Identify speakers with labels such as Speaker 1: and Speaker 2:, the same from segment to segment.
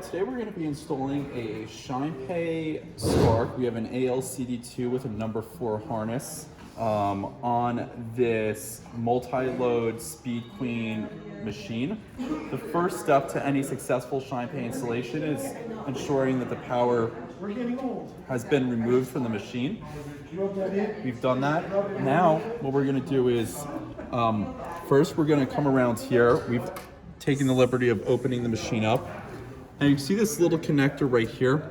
Speaker 1: Today we're going to be installing a ShinePay Spark. We have an ALCD2 with a number 4 harness on this multi-load Speed Queen machine. The first step to any successful ShinePay installation is ensuring that the power has been removed from the machine. We've done that. Now what we're going to do is first we're going to come around here. We've taken the liberty of opening the machine up. And you see this little connector right here,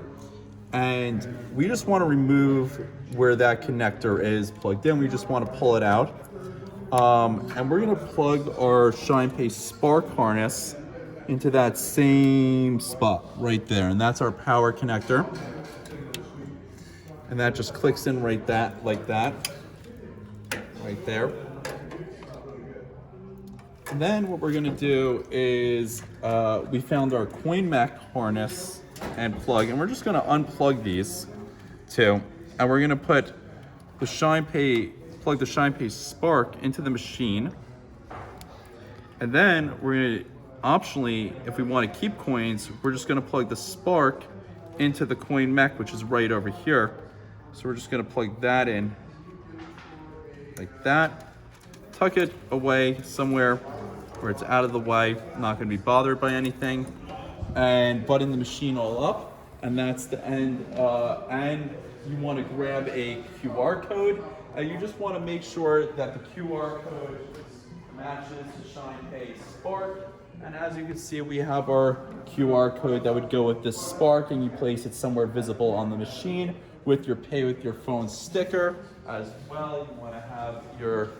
Speaker 1: and we just want to remove where that connector is plugged in. We just want to pull it out. And we're going to plug our ShinePay Spark harness into that same spot right there, and that's our power connector. And that just clicks in like that, right there. And then what we're gonna do is, we found our coin mech harness and plug, and we're just gonna unplug these two, and we're gonna put the plug the ShinePay Spark into the machine. And then we're gonna, optionally, if we wanna keep coins, we're just gonna plug the Spark into the coin mech, which is right over here. So we're just gonna plug that in like that, tuck it away somewhere where it's out of the way, not gonna be bothered by anything, and button the machine all up, and that's the end. And you wanna grab a QR code, and you just wanna make sure that the QR code matches the ShinePay Spark. And as you can see, we have our QR code that would go with this Spark, and you place it somewhere visible on the machine with your Pay with Your Phone sticker as well. You wanna have your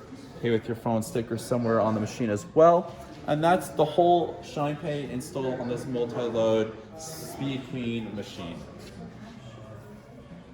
Speaker 1: Pay with Your Phone sticker somewhere on the machine as well. And that's the whole ShinePay install on this multi-load Speed Queen machine.